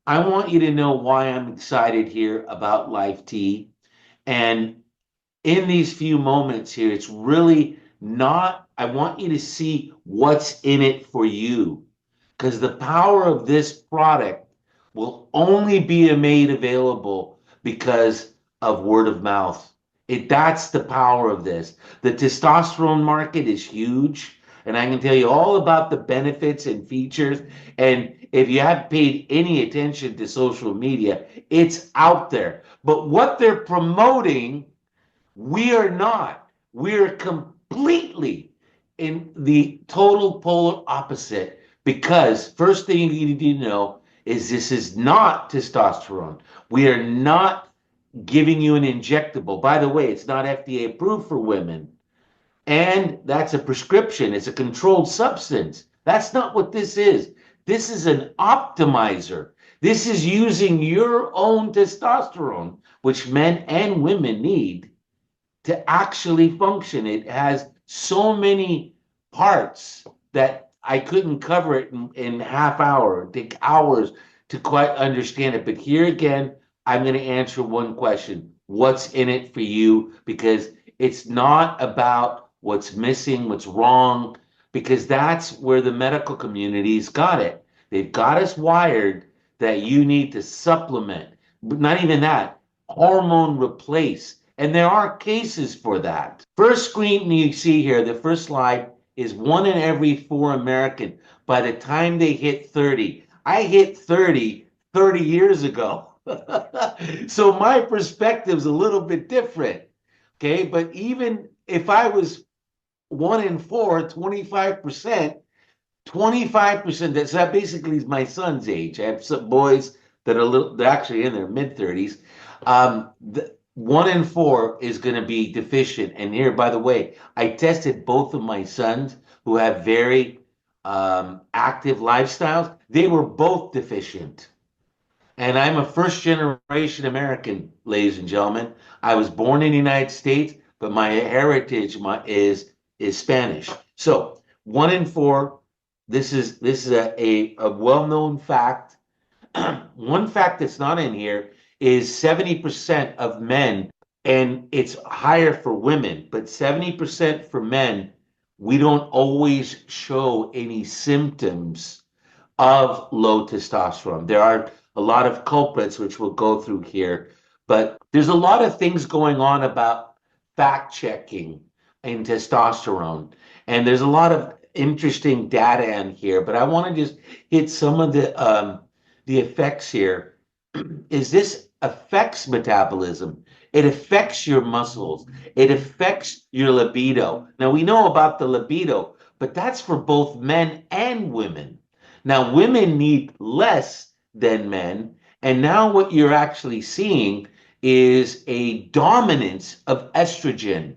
I want you to know why I'm excited here about Life-T. And in these few moments here, it's really not, I want you to see what's in it for you. Because the power of this product will only be made available because of word of mouth. That's the power of this. The testosterone market is huge, and I can tell you all about the benefits and features. And if you have paid any attention to social media, it's out there. But what they're promoting, we are not. We're completely in the total polar opposite because first thing you need to know is this is not testosterone. We are not giving you an injectable. By the way, it's not FDA approved for women. And that's a prescription. It's a controlled substance. That's not what this is. This is an optimizer. This is using your own testosterone, which men and women need to actually function. It has so many parts that I couldn't cover it in half hour. It'd take hours to quite understand it. But here again, I'm going to answer one question. What's in it for you? Because it's not about what's missing, what's wrong, because that's where the medical community's got it. They've got us wired that you need to supplement, but not even that, hormone replace. And there are cases for that. First screen you see here, the first slide, is 1 in every 4 American by the time they hit 30. I hit 30 years ago. So my perspective's a little bit different. Okay. But even if I was 1 in 4, 25%, 25%, that basically is my son's age. I have some boys that are they're actually in their mid 30s. 1 in 4 is going to be deficient. And here, by the way, I tested both of my sons who have very active lifestyles. They were both deficient. And I'm a first generation American, ladies and gentlemen. I was born in the United States, but my heritage is Spanish. So 1 in 4. This is a well-known fact. One fact that's not in here is 70% of men, and it's higher for women, but 70% for men, we don't always show any symptoms of low testosterone. There are a lot of culprits, which we'll go through here, but there's a lot of things going on about fact checking in testosterone. And there's a lot of interesting data in here, but I want to just hit some of the effects here. Is this affects metabolism? It affects your muscles. It affects your libido. Now we know about the libido, but that's for both men and women. Now women need less than men, and now what you're actually seeing is a dominance of estrogen.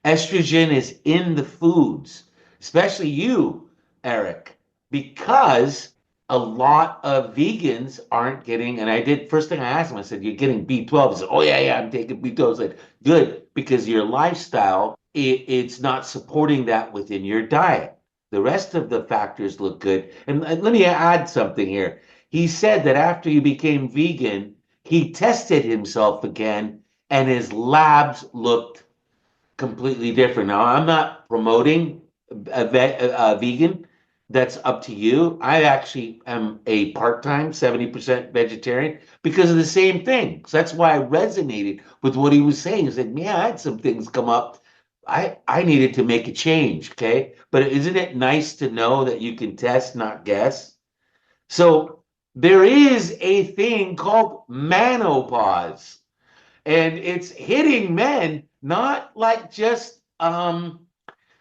Estrogen is in the foods, especially you, Eric, because a lot of vegans aren't getting, and I did, first thing I asked him, I said, you're getting B12. He said, oh, yeah, yeah, I'm taking B12. I said, good, because your lifestyle, it's not supporting that within your diet. The rest of the factors look good. And let me add something here. He said that after he became vegan, he tested himself again, and his labs looked completely different. Now, I'm not promoting a vegan. That's up to you. I actually am a part-time 70% vegetarian because of the same thing. So that's why I resonated with what he was saying. He said, yeah, I had some things come up. I needed to make a change, okay? But isn't it nice to know that you can test, not guess? So there is a thing called menopause, and it's hitting men, not like just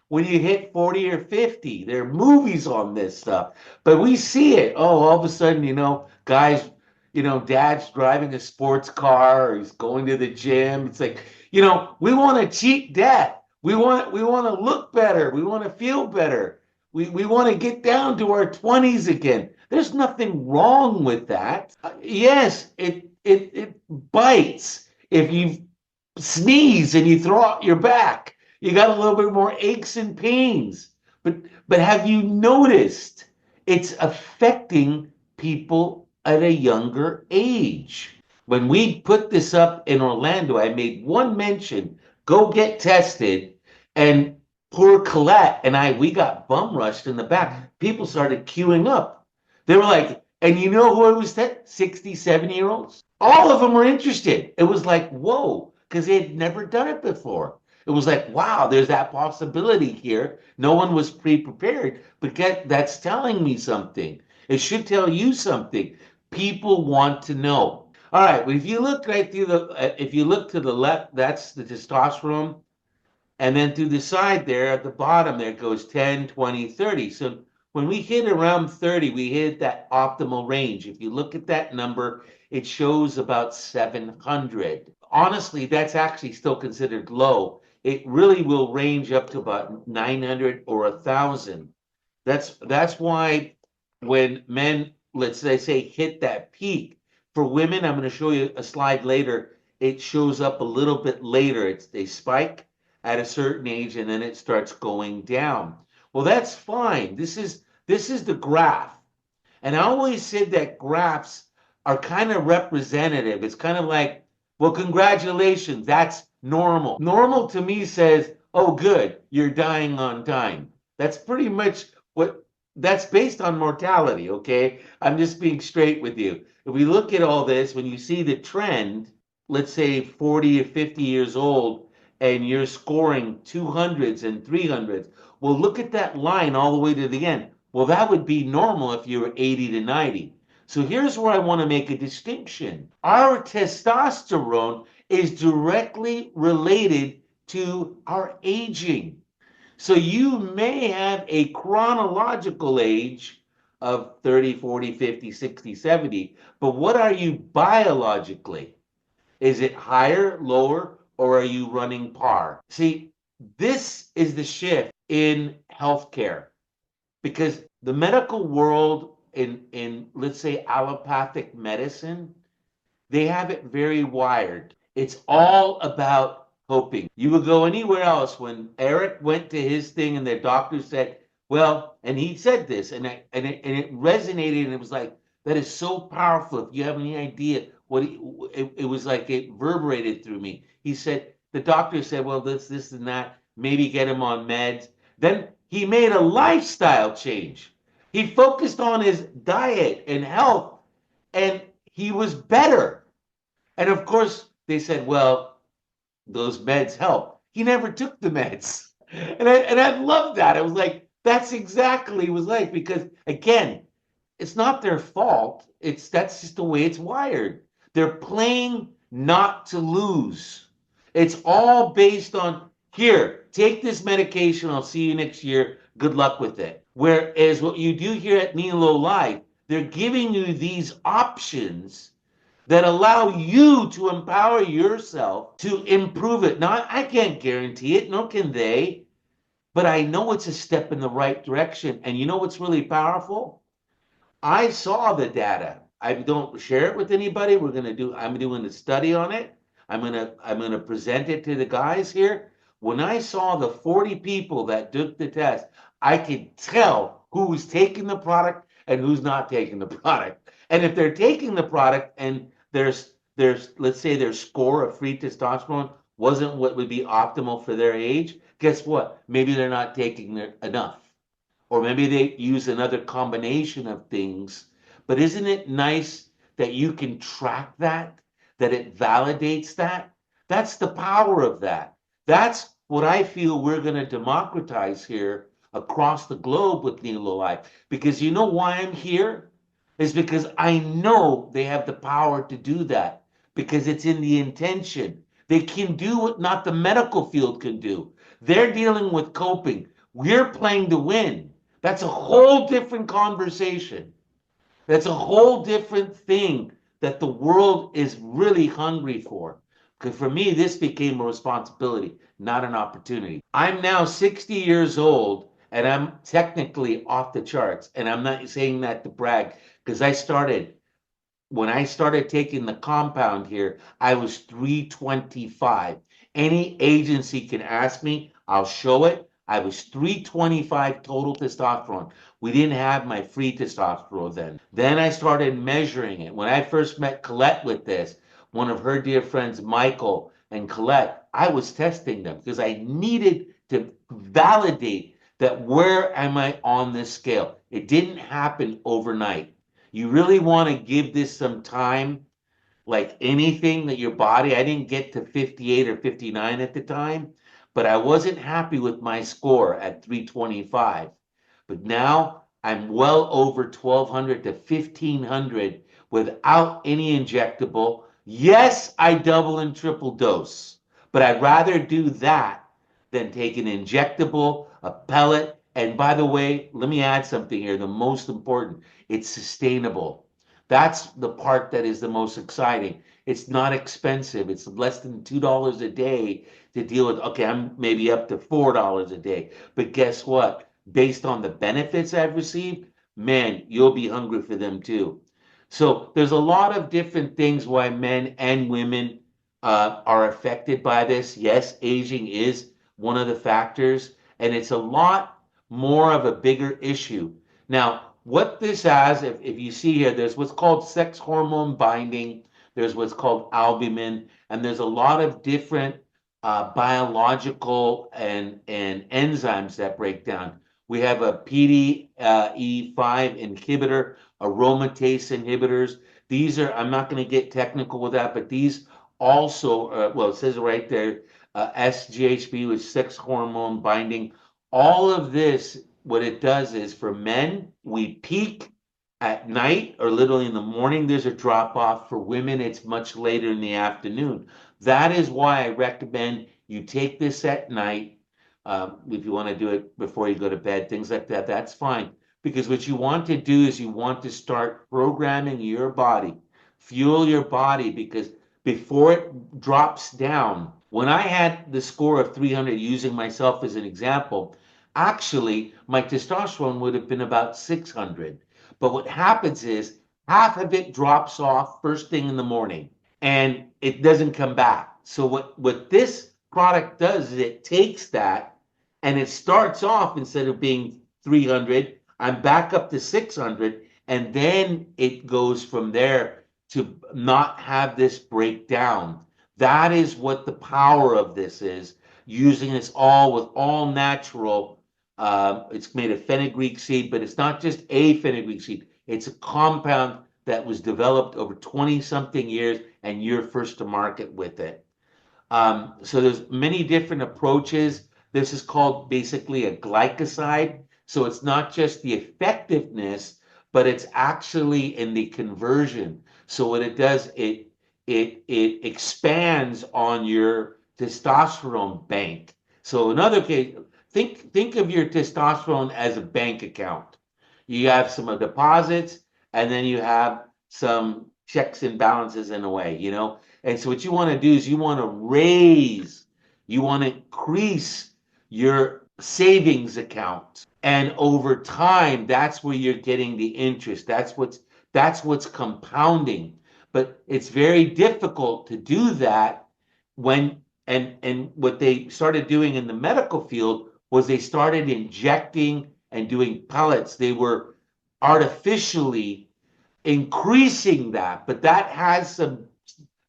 when you hit 40 or 50. There are movies on this stuff, but we see it. Oh, all of a sudden, guys, dad's driving a sports car or he's going to the gym. It's like, we want to cheat death. We want to look better. We want to feel better. We want to get down to our 20s again. There's nothing wrong with that. Yes, it bites. If you sneeze and you throw out your back, you got a little bit more aches and pains. But have you noticed it's affecting people at a younger age. When we put this up in Orlando, I made one mention, go get tested, and poor Colette and we got bum rushed in the back. People started queuing up. They were like, and you know who it was? 67-year-olds. All of them were interested. It was like, whoa, because they had never done it before. It was like, wow, there's that possibility here. No one was pre-prepared, but that's telling me something. It should tell you something. People want to know. All right, well, if you look right through if you look to the left, that's the testosterone. And then through the side there at the bottom, there goes 10, 20, 30. So when we hit around 30, we hit that optimal range. If you look at that number, it shows about 700. Honestly, that's actually still considered low. It really will range up to about 900 or 1,000. That's why when men, let's say, hit that peak, for women, I'm going to show you a slide later, it shows up a little bit later. They spike at a certain age and then it starts going down. Well, that's fine. This is the graph. And I always said that graphs are kind of representative. It's kind of like, well, congratulations, that's normal. Normal to me says, oh, good, you're dying on time. That's pretty much what that's based on mortality, okay? I'm just being straight with you. If we look at all this, when you see the trend, let's say 40 or 50 years old, and you're scoring 200s and 300s, well, look at that line all the way to the end. Well, that would be normal if you were 80 to 90. So here's where I want to make a distinction. Our testosterone is directly related to our aging. So you may have a chronological age of 30, 40, 50, 60, 70, but what are you biologically? Is it higher, lower, or are you running par? See, this is the shift in healthcare because the medical world in let's say allopathic medicine, they have it very wired. It's all about hoping. You would go anywhere else when Eric went to his thing and the doctor said, well, and he said this and it resonated and it was like, that is so powerful. If you have any idea it was like it reverberated through me. He said, the doctor said, well, this and that, maybe get him on meds. Then he made a lifestyle change. He focused on his diet and health and he was better. And of course, they said, well, those meds help. He never took the meds. And I love that. I was like, that's exactly what it was like, because again, it's not their fault. That's just the way it's wired. They're playing not to lose. It's all based on, here, take this medication. I'll see you next year. Good luck with it. Whereas what you do here at Nelo Life, they're giving you these options that allow you to empower yourself to improve it. Now, I can't guarantee it, nor can they, but I know it's a step in the right direction. And you know what's really powerful? I saw the data. I don't share it with anybody. I'm doing a study on it. I'm gonna present it to the guys here. When I saw the 40 people that took the test, I could tell who was taking the product and who's not taking the product. And if they're taking the product and there's let's say their score of free testosterone wasn't what would be optimal for their age, guess what? Maybe they're not taking enough. Or maybe they use another combination of things. But isn't it nice that you can track that, that it validates that? That's the power of that. That's what I feel we're going to democratize here across the globe with Nelo Life. Because you know why I'm here? Is because I know they have the power to do that. Because it's in the intention. They can do what not the medical field can do. They're dealing with coping. We're playing to win. That's a whole different conversation. That's a whole different thing that the world is really hungry for. Because for me, this became a responsibility, not an opportunity. I'm now 60 years old and I'm technically off the charts. And I'm not saying that to brag because when I started taking the compound here, I was 325. Any agency can ask me, I'll show it. I was 325 total testosterone. We didn't have my free testosterone then. Then I started measuring it. When I first met Colette with this, one of her dear friends, Michael and Colette, I was testing them because I needed to validate that where am I on this scale? It didn't happen overnight. You really want to give this some time, like anything that your body, I didn't get to 58 or 59 at the time, but I wasn't happy with my score at 325. But now I'm well over 1200 to 1500 without any injectable. Yes, I double and triple dose, but I'd rather do that than take an injectable, a pellet. And by the way, let me add something here. The most important, it's sustainable. That's the part that is the most exciting. It's not expensive. It's less than $2 a day to deal with. Okay, I'm maybe up to $4 a day. But guess what? Based on the benefits I've received, man, you'll be hungry for them too. So there's a lot of different things why men and women are affected by this. Yes, aging is one of the factors, and it's a lot more of a bigger issue. Now, what this has, if you see here, there's what's called sex hormone binding, there's what's called albumin, and there's a lot of different biological and enzymes that break down. We have a PDE5 inhibitor, aromatase inhibitors. These are, I'm not going to get technical with that, but these also, well, it says right there, SGHB with sex hormone binding. All of this, what it does is for men, we peak at night or literally in the morning, there's a drop off. For women, it's much later in the afternoon. That is why I recommend you take this at night. If you want to do it before you go to bed, things like that, that's fine. Because what you want to do is you want to start programming your body, fuel your body, because before it drops down, when I had the score of 300, using myself as an example, actually my testosterone would have been about 600. But what happens is half of it drops off first thing in the morning and it doesn't come back. So what this product does is it takes that and it starts off, instead of being 300, I'm back up to 600, and then it goes from there to not have this breakdown. That is what the power of this is, using this all with all natural. It's made of fenugreek seed, but it's not just a fenugreek seed. It's a compound that was developed over 20 something years, and you're first to market with it. So there's many different approaches. This is called basically a glycoside. So it's not just the effectiveness, but it's actually in the conversion. So what it does, it expands on your testosterone bank. So in other case, think of your testosterone as a bank account. You have some deposits, and then you have some checks and balances in a way, you know. And so what you want to do is you want to raise, you want to increase your savings account. And over time, that's where you're getting the interest. That's what's compounding. But it's very difficult to do that when and what they started doing in the medical field was they started injecting and doing pellets. They were artificially increasing that, but that has some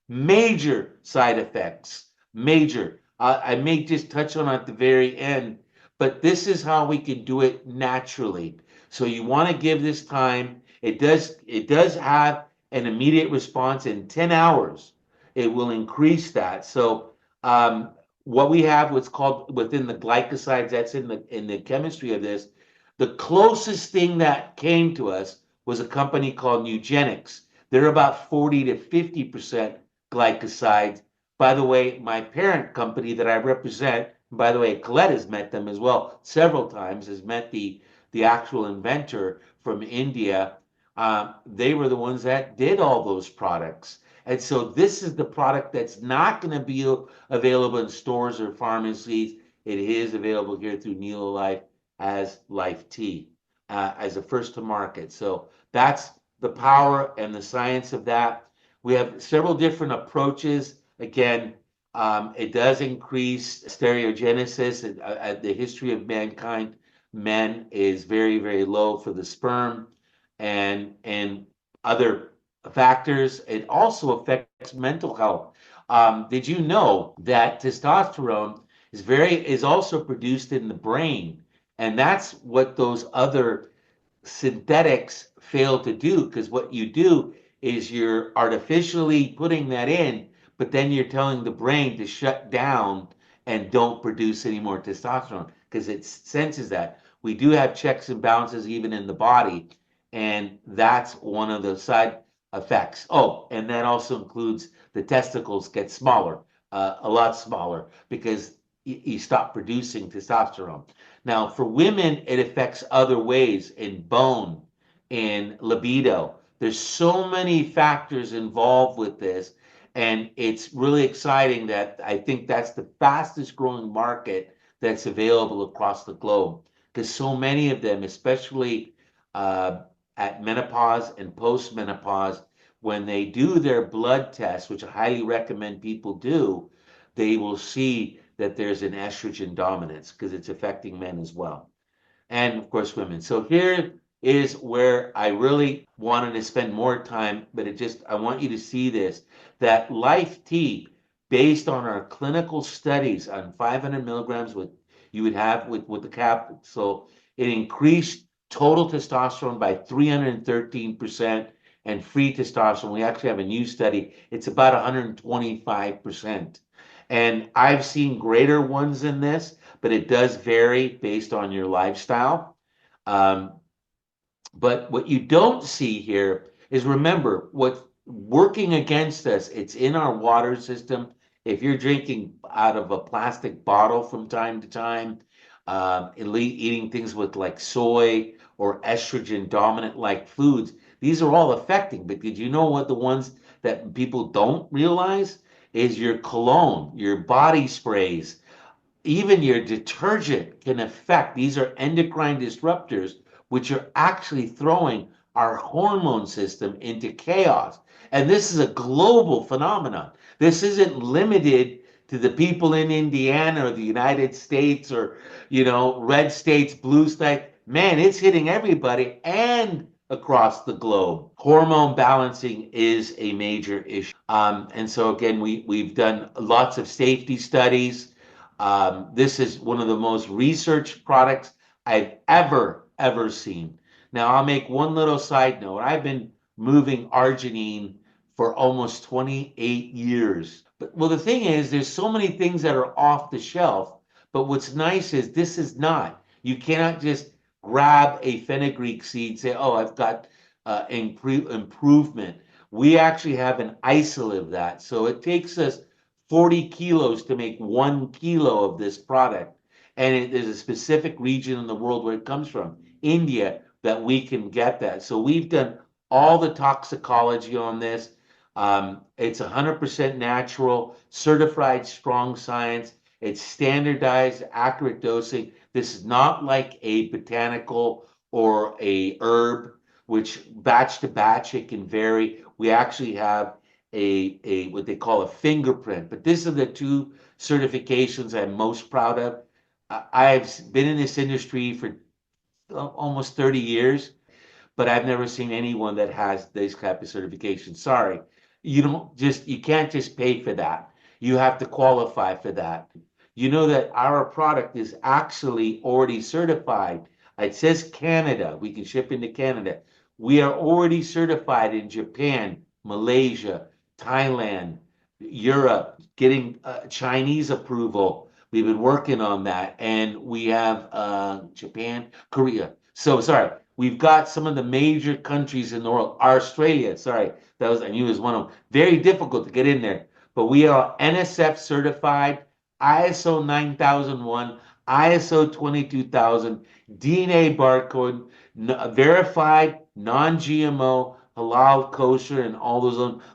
major side effects. Major. I may just touch on at the very end, but this is how we can do it naturally. So you want to give this time. It does have an immediate response in 10 hours. It will increase that. So what we have, what's called within the glycosides, that's in the chemistry of this, the closest thing that came to us was a company called Eugenics. They're about 40 to 50% glycosides. By the way, my parent company that I represent, by the way, Colette has met them as well several times, has met the actual inventor from India. They were the ones that did all those products. And so this is the product that's not going to be available in stores or pharmacies. It is available here through Nelo Life as LIFE-T, as a first to market. So that's the power and the science of that. We have several different approaches. Again, It does increase stereogenesis. The history of mankind, men is very, very low for the sperm and other factors. It also affects mental health. Did you know that testosterone is also produced in the brain? And that's what those other synthetics fail to do, because what you do is you're artificially putting that in, but then you're telling the brain to shut down and don't produce any more testosterone because it senses that. We do have checks and balances even in the body, and that's one of the side effects. Oh, and that also includes the testicles get smaller, a lot smaller, because you stop producing testosterone. Now, for women, it affects other ways in bone, in libido. There's so many factors involved with this, and it's really exciting that I think that's the fastest growing market that's available across the globe, because so many of them, especially uh, at menopause and post-menopause, when they do their blood test, which I highly recommend people do, they will see that there's an estrogen dominance because it's affecting men as well. And of course, women. So here is where I really wanted to spend more time, but I want you to see this, that Life-T, based on our clinical studies on 500 milligrams you would have with the capsule, it increased total testosterone by 313%, and free testosterone, we actually have a new study, it's about 125%. And I've seen greater ones than this, but it does vary based on your lifestyle. Um, but what you don't see here is, remember what's working against us. It's in our water system. If you're drinking out of a plastic bottle from time to time, eating things with like soy or estrogen dominant like foods, these are all affecting. But did you know what the ones that people don't realize is your cologne, your body sprays, even your detergent can affect. These are endocrine disruptors, which are actually throwing our hormone system into chaos. And this is a global phenomenon. This isn't limited to the people in Indiana or the United States or, red states, blue states. Man, it's hitting everybody and across the globe. Hormone balancing is a major issue. And so again, we've done lots of safety studies. This is one of the most researched products I've ever seen. Now, I'll make one little side note. I've been moving arginine for almost 28 years. But, well, the thing is, there's so many things that are off the shelf. But what's nice is this is not. You cannot just grab a fenugreek seed, say, oh, I've got improvement. We actually have an isolate of that. So it takes us 40 kilos to make 1 kilo of this product. And there's a specific region in the world where it comes from, India, that we can get that. So we've done all the toxicology on this. It's 100% natural, certified strong science. It's standardized, accurate dosing. This is not like a botanical or a herb, which batch to batch, it can vary. We actually have a what they call a fingerprint. But these are the two certifications I'm most proud of. I've been in this industry for almost 30 years, but I've never seen anyone that has this type of certification. Sorry, you can't just pay for that. You have to qualify for that. You know that our product is actually already certified. It says Canada. We can ship into Canada. We are already certified in Japan, Malaysia, Thailand, Europe, getting Chinese approval. We've been working on that, and we have Japan, Korea. So sorry, we've got some of the major countries in the world. Australia, sorry, I knew it was one of them. Very difficult to get in there, but we are NSF certified, ISO 9001, ISO 22000, DNA barcode, verified, non-GMO, halal, kosher, and all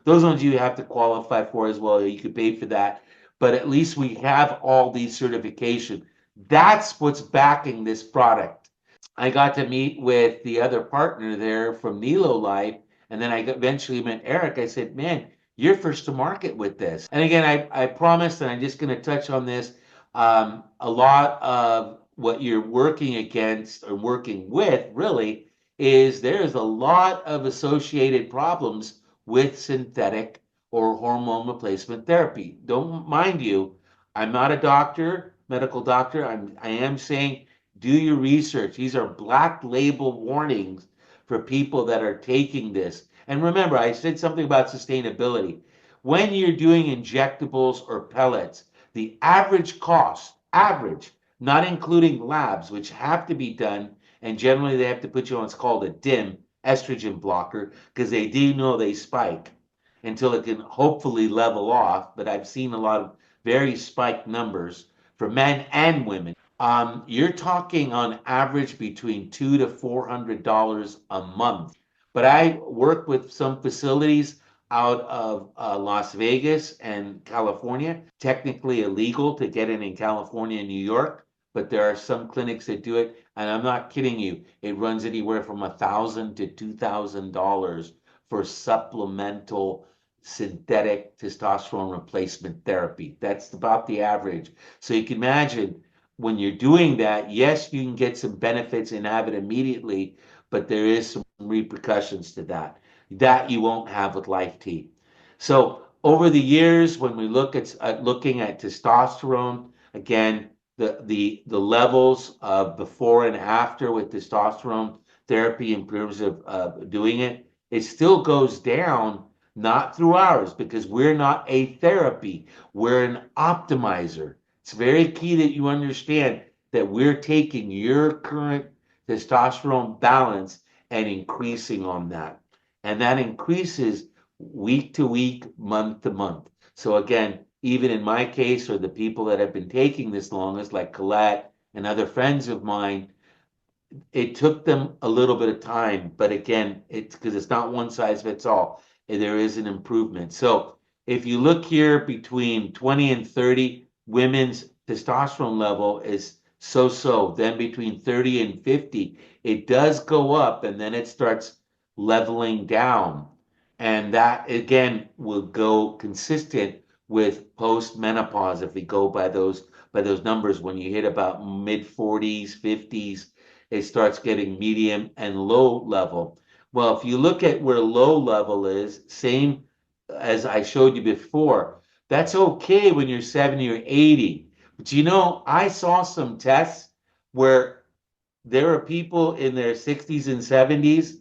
those ones you have to qualify for as well. You could pay for that, but at least we have all these certifications. That's what's backing this product. I got to meet with the other partner there from Nelo Life, and then I eventually met Eric. I said, man, you're first to market with this. And again, I promised, and I'm just going to touch on this. A lot of what you're working against or working with really is there's a lot of associated problems with synthetic or hormone replacement therapy. Don't mind you, I'm not a doctor, medical doctor. I am saying do your research. These are black label warnings for people that are taking this. And remember, I said something about sustainability. When you're doing injectables or pellets, the average cost, average, not including labs, which have to be done, and generally they have to put you on what's called a DIM, estrogen blocker, because they do know they spike until it can hopefully level off. But I've seen a lot of very spiked numbers for men and women. You're talking on average between $200 to $400 a month. But I work with some facilities out of Las Vegas and California. Technically illegal to get in California and New York, but there are some clinics that do it. And I'm not kidding you. It runs anywhere from $1,000 to $2,000 for supplemental synthetic testosterone replacement therapy. That's about the average. So you can imagine when you're doing that, yes, you can get some benefits and have it immediately, but there is some repercussions to that you won't have with Life-T. So over the years, when we look at looking at testosterone, again, the levels of before and after with testosterone therapy in terms of doing it, it still goes down, not through ours, because we're not a therapy, we're an optimizer. It's very key that you understand that we're taking your current testosterone balance and increasing on that. And that increases week to week, month to month. So again, even in my case, or the people that have been taking this longest, like Colette and other friends of mine, it took them a little bit of time, but again, it's because it's not one size fits all. And there is an improvement. So if you look here between 20 and 30, women's testosterone level is so-so. Then between 30 and 50, it does go up and then it starts leveling down. And that again will go consistent with post-menopause if we go by those numbers. When you hit about mid 40s, 50s, it starts getting medium and low level. Well, if you look at where low level is, same as I showed you before, that's okay when you're 70 or 80. But you know, I saw some tests where there are people in their 60s and 70s,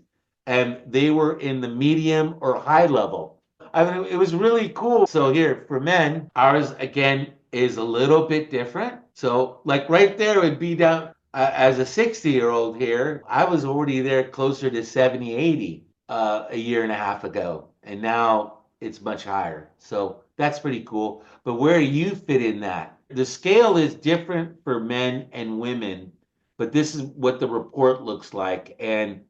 and they were in the medium or high level. I mean, it was really cool. So here for men, ours again is a little bit different. So like right there would be down as a 60-year-old here, I was already there closer to 70, 80 a year and a half ago. And now it's much higher. So that's pretty cool. But where you fit in that? The scale is different for men and women, but this is what the report looks like. And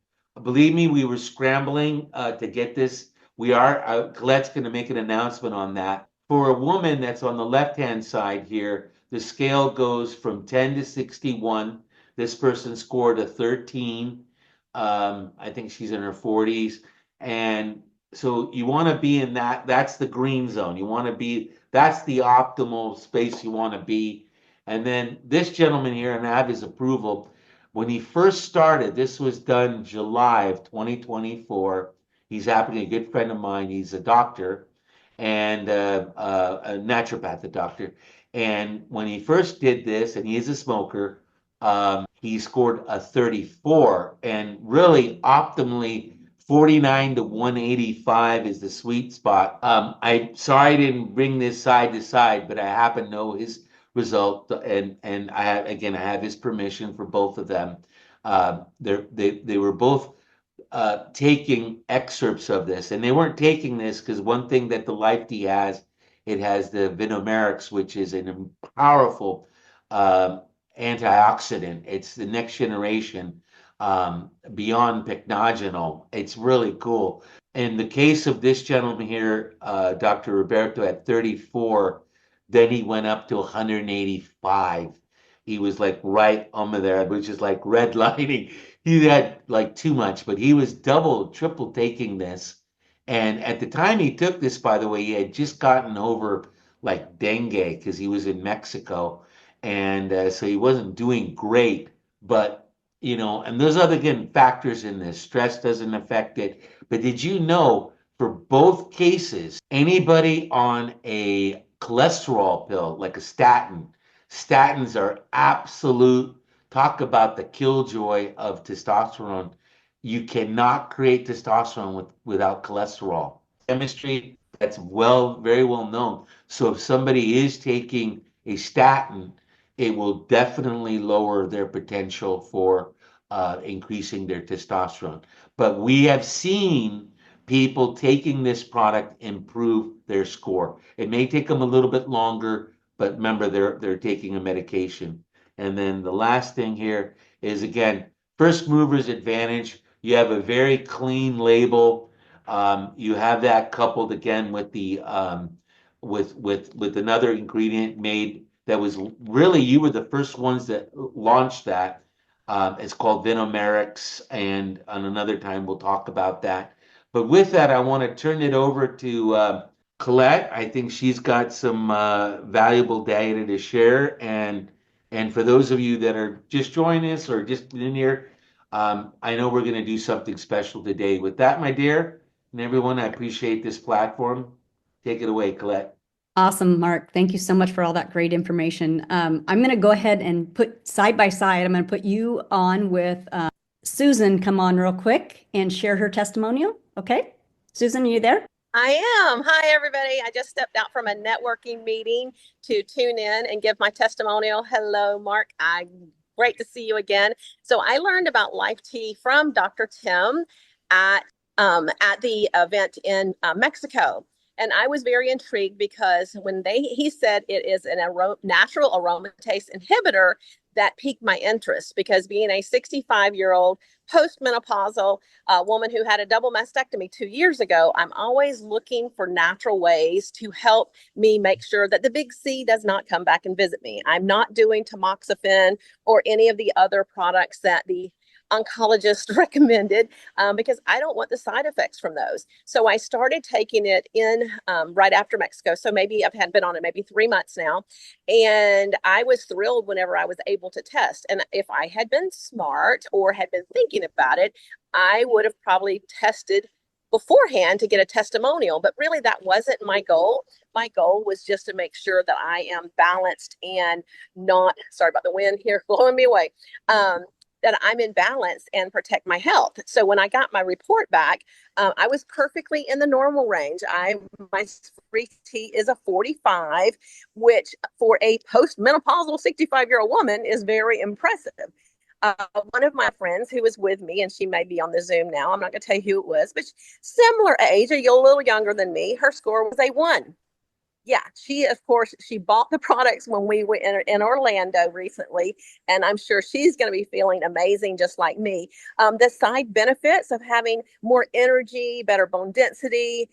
believe me, we were scrambling to get this. We are, Colette's going to make an announcement on that. For a woman that's on the left-hand side here, the scale goes from 10 to 61. This person scored a 13. I think she's in her 40s. And so you want to be in that. That's the green zone. You want to be, that's the optimal space you want to be. And then this gentleman here, and I have his approval, when he first started, this was done July of 2024. He's happening a good friend of mine. He's a doctor and a naturopath, doctor. And when he first did this, and he is a smoker, he scored a 34. And really, optimally, 49 to 185 is the sweet spot. I'm sorry I didn't bring this side to side, but I happen to know his result, and I have, again, I have his permission for both of them. They were both taking excerpts of this, and they weren't taking this because one thing that the Life-T has, it has the Vinomrix, which is a powerful antioxidant. It's the next generation beyond pycnogenol. It's really cool. In the case of this gentleman here, Dr. Roberto, at 34, then he went up to 185. He was like right under there, which is like redlining. He had like too much, but he was double, triple taking this. And at the time he took this, by the way, he had just gotten over like dengue because he was in Mexico. And so he wasn't doing great. But, and there's other, again, factors in this. Stress doesn't affect it. But did you know for both cases, anybody on a cholesterol pill, like a statin, statins are absolute, talk about the killjoy of testosterone. You cannot create testosterone without cholesterol. Chemistry that's very well known. So if somebody is taking a statin, it will definitely lower their potential for increasing their testosterone. But we have seen people taking this product improve their score. It may take them a little bit longer, but remember they're taking a medication. And then the last thing here is again, first movers advantage. You have a very clean label. You have that coupled again with the with another ingredient made that was really you were the first ones that launched that. It's called Vinomrix, and on another time we'll talk about that. But with that, I want to turn it over to Colette. I think she's got some valuable data to share, and for those of you that are just joining us or just in here, I know we're going to do something special today. With that, my dear, and everyone, I appreciate this platform. Take it away, Colette. Awesome, Mark. Thank you so much for all that great information. I'm going to go ahead and put side by side, I'm going to put you on with Susan. Come on real quick and share her testimonial. Okay. Susan, are you there? I am. Hi, everybody. I just stepped out from a networking meeting to tune in and give my testimonial. Hello, Mark. Great to see you again. So I learned about LIFE-T from Dr. Tim at the event in Mexico. And I was very intrigued because when he said it is a natural aromatase inhibitor, that piqued my interest because being a 65-year-old postmenopausal woman who had a double mastectomy 2 years ago, I'm always looking for natural ways to help me make sure that the big C does not come back and visit me. I'm not doing tamoxifen or any of the other products that the oncologist recommended because I don't want the side effects from those. So I started taking it in right after Mexico. So maybe I've been on it maybe 3 months now. And I was thrilled whenever I was able to test. And if I had been smart or had been thinking about it, I would have probably tested beforehand to get a testimonial, but really that wasn't my goal. My goal was just to make sure that I am balanced and not, sorry about the wind here blowing me away, that I'm in balance and protect my health. So when I got my report back, I was perfectly in the normal range. My free T is a 45, which for a postmenopausal 65-year-old woman is very impressive. One of my friends who was with me, and she may be on the Zoom now, I'm not going to tell you who it was, but similar age, a little younger than me, her score was a 1. Yeah, of course, she bought the products when we were in Orlando recently, and I'm sure she's going to be feeling amazing just like me. The side benefits of having more energy, better bone density,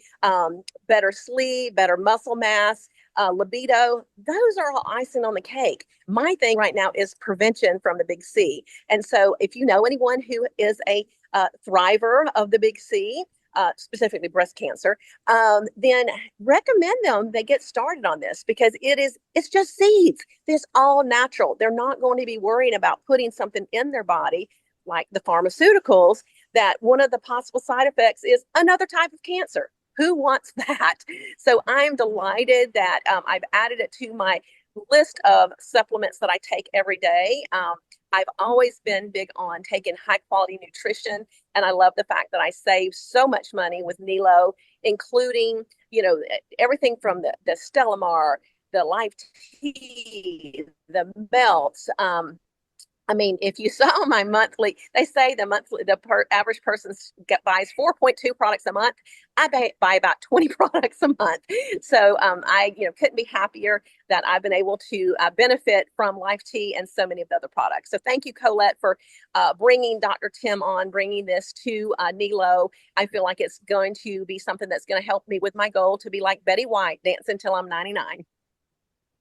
better sleep, better muscle mass, libido, those are all icing on the cake. My thing right now is prevention from the big C. And so if you know anyone who is a thriver of the big C, specifically breast cancer, then recommend them they get started on this because it's just seeds. It's all natural. They're not going to be worrying about putting something in their body like the pharmaceuticals that one of the possible side effects is another type of cancer. Who wants that? So I'm delighted that I've added it to my list of supplements that I take every day. I've always been big on taking high quality nutrition, and I love the fact that I save so much money with Nelo, including everything from the Stellamar, the LIFE-T, the melts. I mean, if you saw my monthly, they say average person buys 4.2 products a month. I buy about 20 products a month. So I couldn't be happier that I've been able to benefit from LIFE-T and so many of the other products. So thank you, Colette, for bringing Dr. Tim on, bringing this to Nelo. I feel like it's going to be something that's going to help me with my goal to be like Betty White, dance until I'm 99.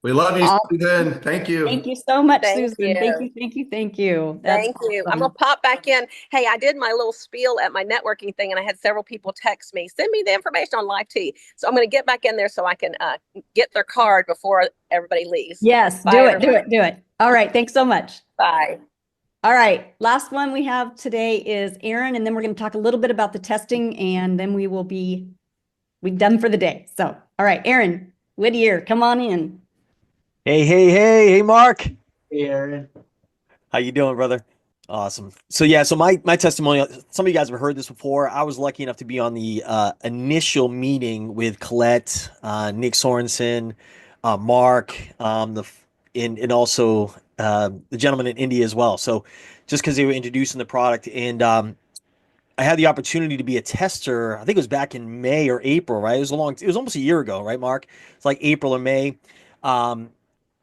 We love you, Aw- Susan. Thank you. Thank you so much, Thank Susan. Thank you. you, thank you, thank you. That's Thank you. I'm awesome. gonna pop back in. Hey, I did my little spiel at my networking thing, and I had several people text me, send me the information on LIFE-T. So I'm gonna get back in there so I can get their card before everybody leaves. Yes, Bye, do it, do everybody. it, do it. All right, thanks so much. Bye. All right, last one we have today is Aaron, and then we're going to talk a little bit about the testing, and then we're done for the day. So, all right, Aaron Whittier, come on in. Hey, Mark. Hey, Aaron. How you doing, brother? Awesome. So yeah, so my testimonial, some of you guys have heard this before. I was lucky enough to be on the initial meeting with Colette, Nick Sorensen, Mark, and also the gentleman in India as well. So just because they were introducing the product, and I had the opportunity to be a tester. I think it was back in May or April, right? It was almost a year ago, right, Mark? It's like April or May.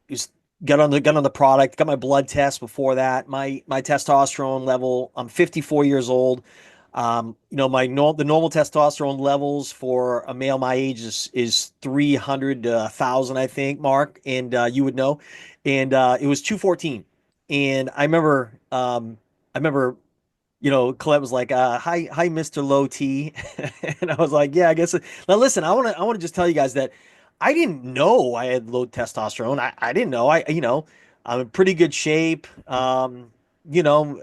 Just got on the product, got my blood test before that. My testosterone level, I'm 54 years old. The normal testosterone levels for a male my age is 300 to 1,000, I think, Mark, and you would know. And it was 214. And I remember Colette was like, hi, Mr. Low T. And I was like, yeah, I guess. Now listen, I want to just tell you guys that I didn't know I had low testosterone. I didn't know. I'm in pretty good shape. You know,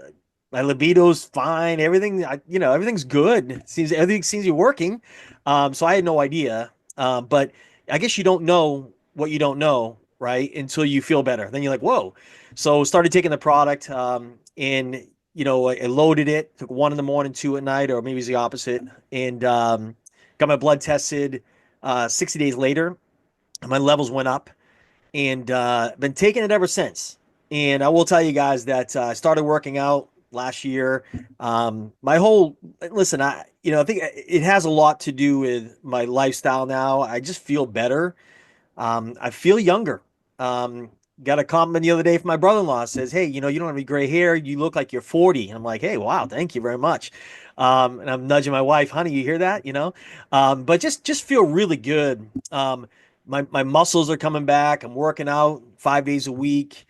my libido's fine. Everything's good. Everything seems to be working. So I had no idea. But I guess you don't know what you don't know, right? Until you feel better. Then you're like, whoa. So started taking the product, and I loaded it, took 1 in the morning, 2 at night, or maybe it's the opposite, and got my blood tested 60 days later. And my levels went up, and been taking it ever since. And I will tell you guys that I started working out last year. My whole listen, I think it has a lot to do with my lifestyle now. I just feel better. I feel younger. Um, got a compliment the other day from my brother-in-law. Says, "Hey, you don't have any gray hair. You look like you're 40." And I'm like, "Hey, wow, thank you very much." And I'm nudging my wife, "Honey, you hear that?" But just feel really good. My muscles are coming back. I'm working out 5 days a week.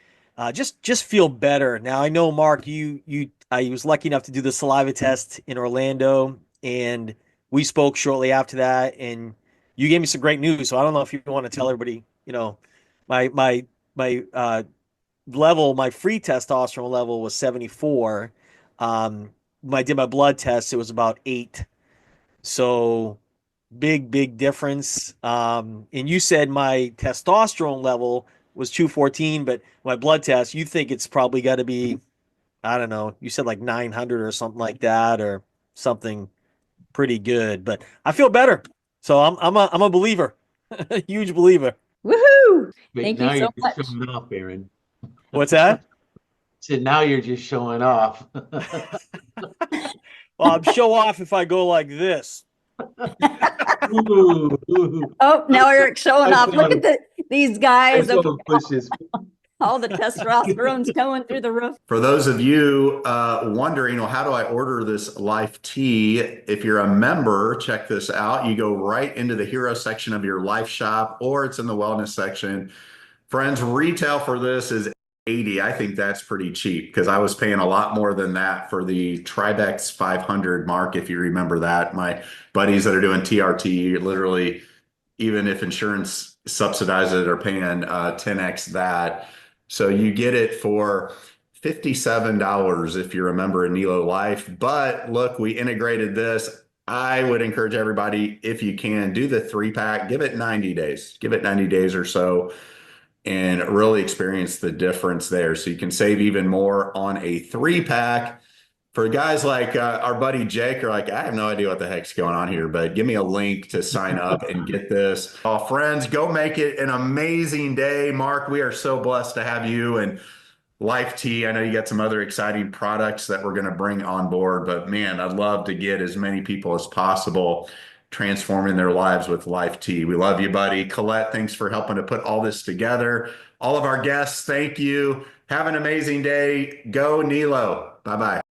Just feel better. Now I know, Mark, I was lucky enough to do the saliva test in Orlando, and we spoke shortly after that, and you gave me some great news. So I don't know if you want to tell everybody, my my free testosterone level was 74. When I did my blood test, it was about 8. So big difference. And you said my testosterone level was 214, but my blood test, you think it's probably got to be, I don't know, you said like 900 or something like that, or something pretty good, but I feel better. So I'm a believer, a huge believer. Woohoo! But Thank you now so you're just much. showing off, Aaron. What's that? So now you're just showing off. Well, I'm show off if I go like this. Ooh, ooh. Oh, now Eric's showing I off. Look saw, at these I guys. saw Okay, him push his. all the testosterone's going through the roof. For those of you wondering, well, how do I order this Life Tea? If you're a member, check this out. You go right into the hero section of your Life shop, or it's in the wellness section. Friends, retail for this is 80. I think that's pretty cheap because I was paying a lot more than that for the Tribex 500 mark, if you remember that. My buddies that are doing TRT, literally, even if insurance subsidizes it, are paying 10x that. So you get it for $57 if you're a member of Nelo Life. But look, we integrated this. I would encourage everybody, if you can, do the 3-pack, give it 90 days, give it 90 days or so, and really experience the difference there. So you can save even more on a 3-pack. For guys like our buddy Jake, are like, I have no idea what the heck's going on here, but give me a link to sign up and get this. Friends, go make it an amazing day. Mark, we are so blessed to have you and Life-T. I know you got some other exciting products that we're going to bring on board, but man, I'd love to get as many people as possible transforming their lives with Life-T. We love you, buddy. Colette, thanks for helping to put all this together. All of our guests, thank you. Have an amazing day. Go Nelo. Bye-bye.